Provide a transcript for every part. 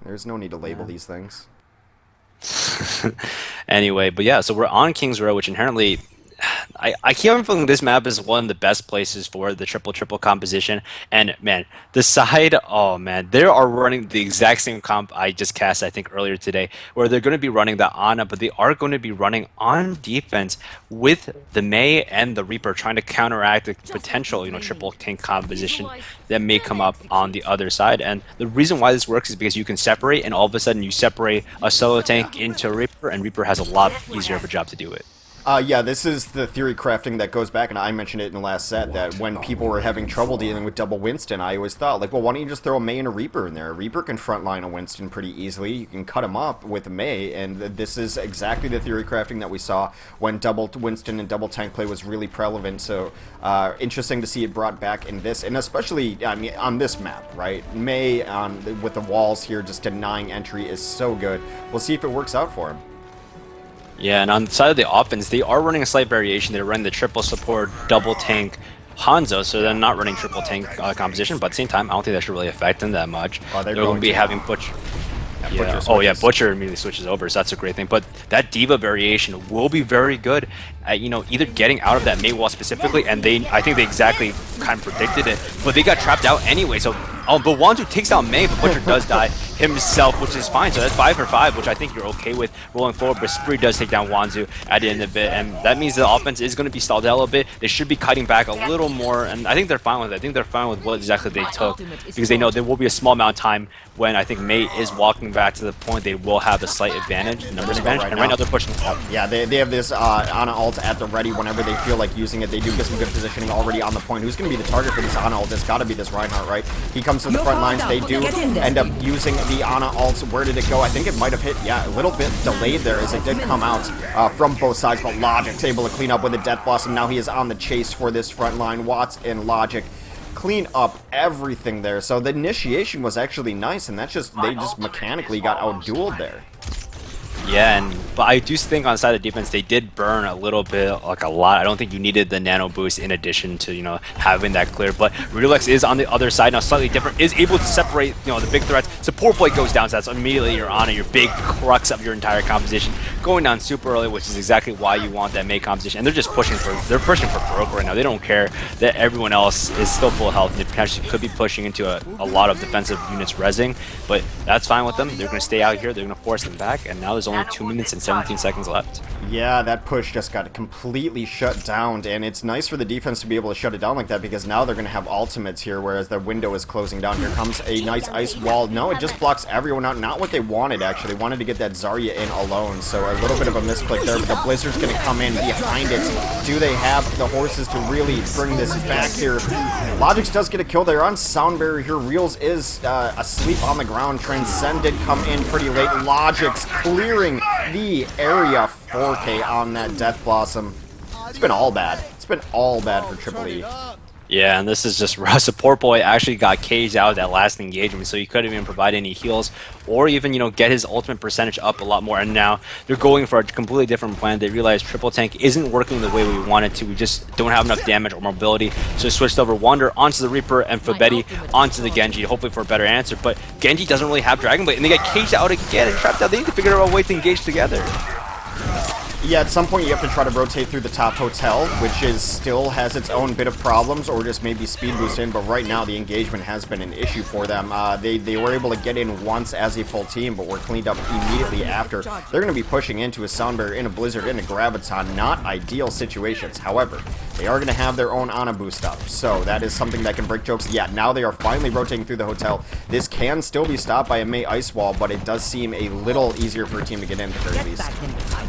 There's no need to label these things. Anyway, but yeah, so we're on King's Row, which inherently I keep on feeling this map is one of the best places for the triple composition. And man, the side, oh man, they are running the exact same comp I just cast, I think, earlier today, where they're going to be running the Ana, but they are going to be running on defense with the Mei and the Reaper, trying to counteract the potential, triple tank composition that may come up on the other side. And the reason why this works is because you can separate, and all of a sudden you separate a solo tank into a Reaper, and Reaper has a lot easier of a job to do it. Yeah, this is the theory crafting that goes back, and I mentioned it in the last set, that when people were having trouble dealing with double Winston, I always thought, like, well, why don't you just throw a Mei and a Reaper in there? A Reaper can frontline a Winston pretty easily. You can cut him up with a Mei, and this is exactly the theory crafting that we saw when double Winston and double tank play was really prevalent. So, interesting to see it brought back in this, and especially, I mean, on this map, right? Mei with the walls here just denying entry is so good. We'll see if it works out for him. Yeah, and on the side of the offense, they are running a slight variation. They're running the triple support, double tank Hanzo, so they're not running triple tank composition, but at the same time, I don't think that should really affect them that much. They're going to be having Butcher. Yeah. Oh yeah, Butcher immediately switches over, so that's a great thing. But that Diva variation will be very good at, either getting out of that Mei wall specifically, and I think they exactly kind of predicted it, but they got trapped out anyway, so but Wanzu takes out Mei, but Butcher does die himself, which is fine. So that's 5 for 5, which I think you're okay with rolling forward. But Spree does take down Wanzu at the end of it, and that means the offense is going to be stalled out a little bit. They should be cutting back a little more, and I think they're fine with it. I think they're fine with what exactly they took, because they know there will be a small amount of time when I think Mei is walking back to the point they will have a slight advantage, numbers advantage, and right now they're pushing up. Yeah, they have this Ana ult at the ready whenever they feel like using it. They do get some good positioning already on the point. Who's going to be the target for this Ana ult? It's got to be this Reinhardt, right? He comes to the front lines. They do end up using the Ana ult. Where did it go? I think it might have hit, yeah, a little bit delayed there as it did come out from both sides, but Logic's able to clean up with the Death Blossom. Now he is on the chase for this front line. Watts and Logic clean up everything there. So the initiation was actually nice, and they just mechanically got outdueled there. Yeah, but I do think on the side of defense, they did burn a little bit, like a lot. I don't think you needed the nano boost in addition to, having that clear. But Relax is on the other side now, slightly different, is able to separate, the big threats. Support play goes down, so that's immediately you're on it, your big crux of your entire composition. Going down super early, which is exactly why you want that Mei composition. And they're just pushing for broke right now. They don't care that everyone else is still full health, and they potentially could be pushing into a lot of defensive units rezzing. But that's fine with them. They're going to stay out here. They're going to force them back, and now there's only 2 minutes and 17 seconds left. Yeah, that push just got completely shut down, and it's nice for the defense to be able to shut it down like that, because now they're going to have ultimates here, whereas the window is closing down. Here comes a nice ice wall. No, it just blocks everyone out. Not what they wanted, actually. They wanted to get that Zarya in alone, so a little bit of a misclick there, but the Blizzard's going to come in behind it. Do they have the horses to really bring this back here? Logix does get a kill there on Sound Barrier here. Reels is asleep on the ground. Transcend did come in pretty late. Logix clearing the area. 4K on that Death Blossom. It's been all bad. It's been all bad for Triple E. Yeah, and this is just Support Boy actually got caged out of that last engagement, so he couldn't even provide any heals or even, get his ultimate percentage up a lot more. And now they're going for a completely different plan. They realize Triple Tank isn't working the way we want it to. We just don't have enough damage or mobility. So they switched over Wander onto the Reaper and Fabetti onto the Genji, hopefully for a better answer. But Genji doesn't really have Dragon Blade, and they get caged out again and trapped out. They need to figure out a way to engage together. Yeah, at some point you have to try to rotate through the top hotel, which still has its own bit of problems, or just maybe speed boost in, but right now the engagement has been an issue for them. They were able to get in once as a full team, but were cleaned up immediately after. They're going to be pushing into a Sound Barrier, in a Blizzard, in a Graviton. Not ideal situations. However, they are going to have their own Ana boost up, so that is something that can break jokes. Yeah, now they are finally rotating through the hotel. This can still be stopped by a Mei Ice Wall, but it does seem a little easier for a team to get in at the very least.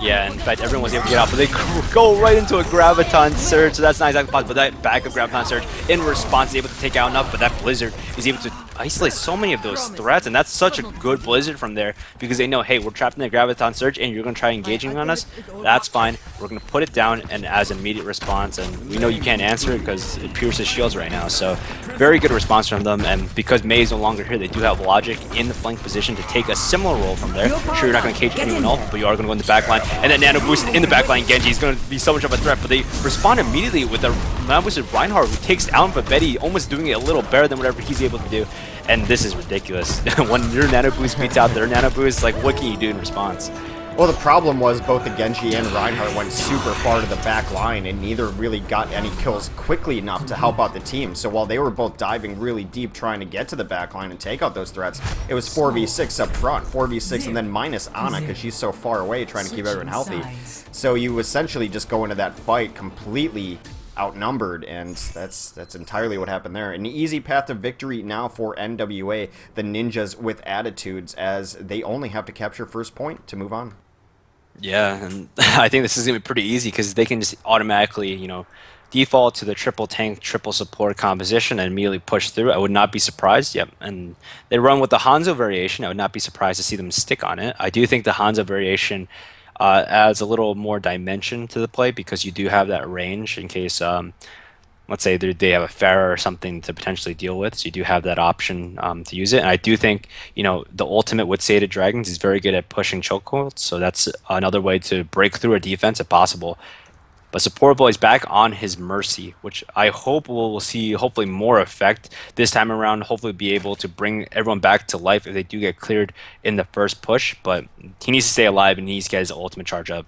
Yeah, in fact, everyone was able to get out, but they go right into a Graviton Surge, so that's not exactly possible, but that backup Graviton Surge in response is able to take out enough, but that Blizzard is able to isolate so many of those threats, and that's such a good Blizzard from there, because they know, hey, we're trapped in the Graviton Surge, and you're going to try engaging on us, that's fine, we're going to put it down and as immediate response, and we know you can't answer it because it pierces shields right now, so very good response from them, and because Mei is no longer here, they do have Logic in the flank position to take a similar role from there. Sure, you're not going to cage anyone else, but you are going to go in the backline, and that Nano Boost in the backline, Genji is going to be so much of a threat, but they respond immediately with a Now with Reinhardt, who takes down Babetti, almost doing it a little better than whatever he's able to do. And this is ridiculous. When your Nano Boost beats out their Nano Boost, like, what can you do in response? Well, the problem was both the Genji and Reinhardt went super far to the back line, and neither really got any kills quickly enough to help out the team. So while they were both diving really deep trying to get to the back line and take out those threats, it was 4v6 up front, 4v6 and then minus Ana because she's so far away trying to keep everyone healthy. So you essentially just go into that fight completely outnumbered, and that's entirely what happened there. An easy path to victory now for NWA, the Ninjas with attitudes, as they only have to capture first point to move on. Yeah, and I think this is going to be pretty easy because they can just automatically, you know, default to the triple tank, triple support composition and immediately push through. I would not be surprised. Yep, and they run with the Hanzo variation. I would not be surprised to see them stick on it. I do think the Hanzo variation adds a little more dimension to the play because you do have that range in case, let's say they have a Pharah or something to potentially deal with. So you do have that option to use it. And I do think, you know, the ultimate with Sated Dragons is very good at pushing chokeholds. So that's another way to break through a defense if possible. But Support Boy is back on his Mercy, which I hope we'll see hopefully more effect this time around. Hopefully be able to bring everyone back to life if they do get cleared in the first push. But he needs to stay alive and he needs to get his ultimate charge up.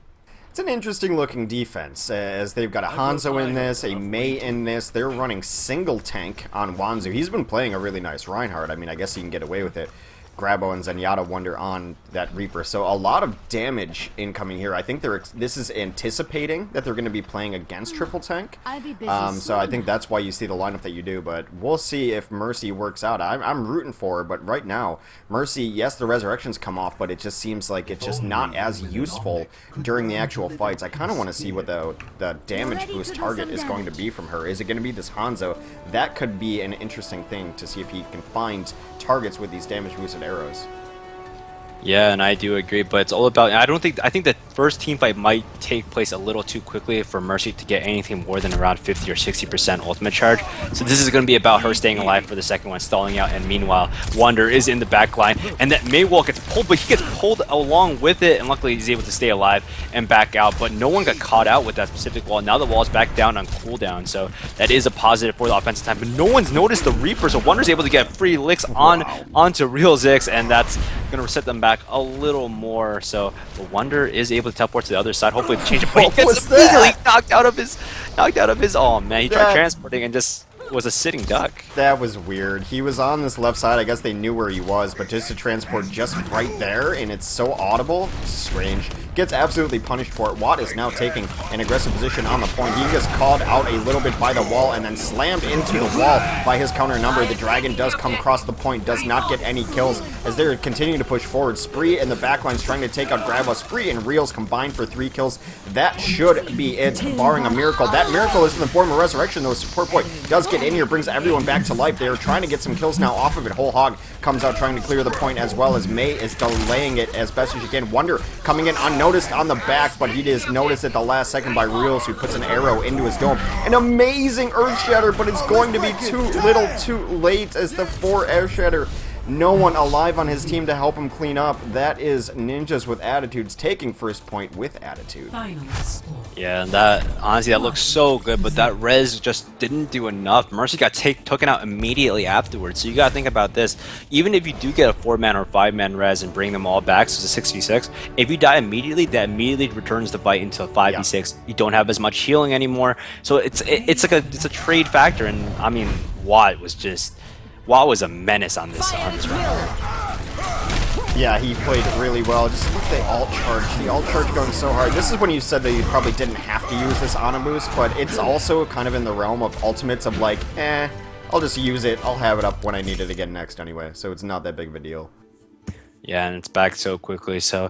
It's an interesting looking defense, as they've got a Hanzo in this, a Mei in this. They're running single tank on Wanzu. He's been playing a really nice Reinhardt. I mean, I guess he can get away with it. Grabo and Zenyatta Wonder on that Reaper. So a lot of damage incoming here. I think this is anticipating that they're going to be playing against triple tank. So I think that's why you see the lineup that you do. But we'll see if Mercy works out. I'm rooting for her, but right now, Mercy, yes, the resurrections come off, but it just seems like it's just not as useful during the actual fights. I kind of want to see what the damage boost target is going to be from her. Is it going to be this Hanzo? That could be an interesting thing to see if he can find targets with these damage boosted arrows. Yeah, and I do agree, but it's all about, I think the first team fight might take place a little too quickly for Mercy to get anything more than around 50 or 60% ultimate charge. So this is going to be about her staying alive for the second one, stalling out, and meanwhile, Wonder is in the back line, and that Maywall gets pulled, but he gets pulled along with it, and luckily he's able to stay alive and back out, but no one got caught out with that specific wall. Now the wall is back down on cooldown, so that is a positive for the offensive time, but no one's noticed the Reaper, so Wonder's able to get free licks onto Real Zix, and that's going to reset them back a little more. So the Wonder is able to teleport to the other side. Hopefully to change it. But he gets immediately knocked out of his. Oh man, he tried transporting and just was a sitting duck. That was weird. He was on this left side. I guess they knew where he was, but just to transport just right there, and it's so audible. Strange. Gets absolutely punished for it. Watt is now taking an aggressive position on the point. He gets called out a little bit by the wall and then slammed into the wall by his counter number. The Dragon does come across the point, does not get any kills as they're continuing to push forward. Spree in the backline is trying to take out Grabo. Spree and Reels combined for 3 kills. That should be it, barring a miracle. That miracle is in the form of resurrection, though. Support Boy does get in here, brings everyone back to life. They are trying to get some kills now off of it. Whole Hog comes out trying to clear the point, as well as Mei is delaying it as best as she can. Wonder coming in unnoticed on the back, but he is noticed at the last second by Reels, who puts an arrow into his dome. An amazing Earth Shatter, but it's going to be too little too late as the 4 Air Shatter. No one alive on his team to help him clean up. That is Ninjas with Attitudes taking first point with attitude. Yeah, and that honestly that looks so good, but that res just didn't do enough. Mercy got taken out immediately afterwards. So you gotta think about this. Even if you do get a 4-man or 5-man res and bring them all back, so it's a 6v6, if you die immediately, that immediately returns the fight into a 5v6. You don't have as much healing anymore. So it's a trade factor, and I mean Watt was a menace on this round. Yeah, he played really well. Just look at the alt charge. The alt charge going so hard. This is when you said that you probably didn't have to use this Ana boost, but it's also kind of in the realm of ultimates of like, I'll just use it. I'll have it up when I need it again next anyway, so it's not that big of a deal. Yeah, and it's back so quickly, so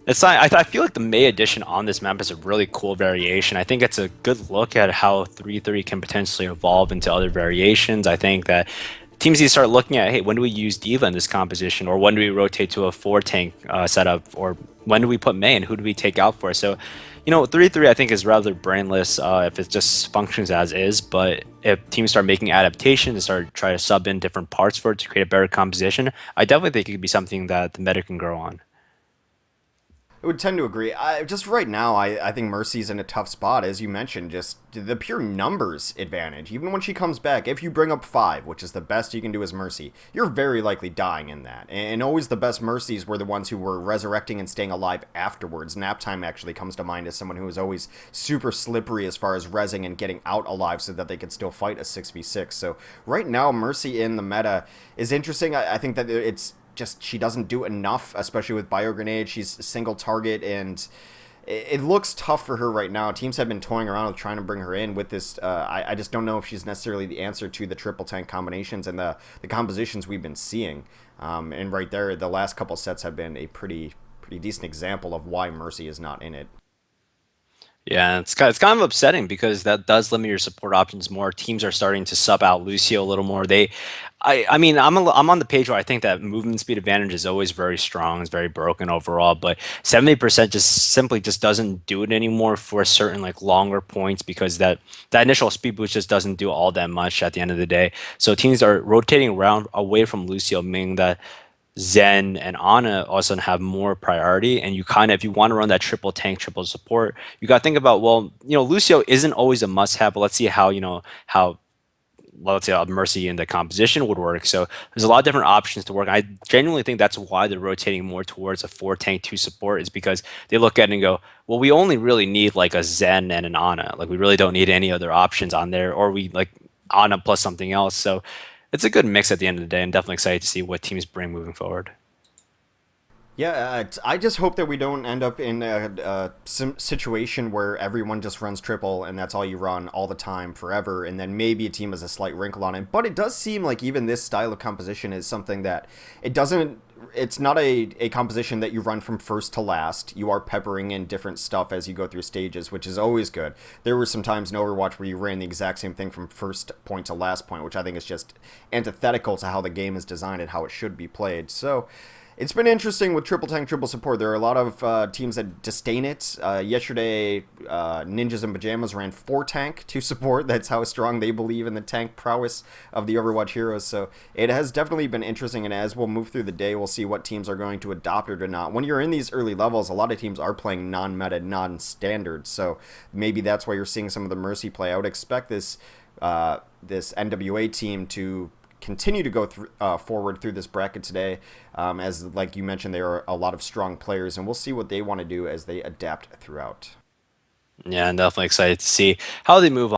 it's not, I feel like the Mei edition on this map is a really cool variation. I think it's a good look at how 3-3 can potentially evolve into other variations. I think that teams need to start looking at, hey, when do we use D.Va in this composition? Or when do we rotate to a 4-tank setup? Or when do we put Mei and who do we take out for? So, you know, 3-3 I think is rather brainless if it just functions as is. But if teams start making adaptations and start trying to sub in different parts for it to create a better composition, I definitely think it could be something that the meta can grow on. I would tend to agree. Just right now, I think Mercy's in a tough spot, as you mentioned. Just the pure numbers advantage. Even when she comes back, if you bring up 5, which is the best you can do as Mercy, you're very likely dying in that. And always the best Mercies were the ones who were resurrecting and staying alive afterwards. Nap Time actually comes to mind as someone who was always super slippery as far as rezzing and getting out alive so that they could still fight a 6v6. So right now, Mercy in the meta is interesting. I think that it's just she doesn't do enough, especially with Bio Grenade. She's a single target, and it looks tough for her right now. Teams have been toying around with trying to bring her in with this. I just don't know if she's necessarily the answer to the triple tank combinations and the compositions we've been seeing. And right there, the last couple sets have been a pretty decent example of why Mercy is not in it. Yeah, it's kind of upsetting because that does limit your support options more. Teams are starting to sub out Lucio a little more. I mean, I'm on the page where I think that movement speed advantage is always very strong. It's very broken overall, but 70% just doesn't do it anymore for certain like longer points because that initial speed boost just doesn't do all that much at the end of the day. So teams are rotating around away from Lucio, meaning that Zen and Ana also have more priority, and you kind of, if you want to run that triple tank, triple support, you got to think about, well, Lucio isn't always a must-have, but let's see how well, let's say a Mercy in the composition would work. So there's a lot of different options to work. I genuinely think that's why they're rotating more towards a 4 tank 2 support, is because they look at it and go, well, we only really need like a Zen and an Ana. Like we really don't need any other options on there, or we like Ana plus something else. So it's a good mix at the end of the day, and definitely excited to see what teams bring moving forward. Yeah, I just hope that we don't end up in a situation where everyone just runs triple and that's all you run all the time forever, and then maybe a team has a slight wrinkle on it. But it does seem like even this style of composition is something that it's not a composition that you run from first to last. You are peppering in different stuff as you go through stages, which is always good. There were some times in Overwatch where you ran the exact same thing from first point to last point, which I think is just antithetical to how the game is designed and how it should be played. So it's been interesting with triple tank, triple support. There are a lot of teams that disdain it. Yesterday, Ninjas in Pajamas ran 4 tank to support. That's how strong they believe in the tank prowess of the Overwatch heroes. So it has definitely been interesting, and as we'll move through the day, we'll see what teams are going to adopt it or not. When you're in these early levels, a lot of teams are playing non-meta, non-standard. So maybe that's why you're seeing some of the Mercy play. I would expect this NWA team to continue to go forward through this bracket today, as like you mentioned, there are a lot of strong players, and we'll see what they want to do as they adapt throughout. Yeah, I'm definitely excited to see how they move on.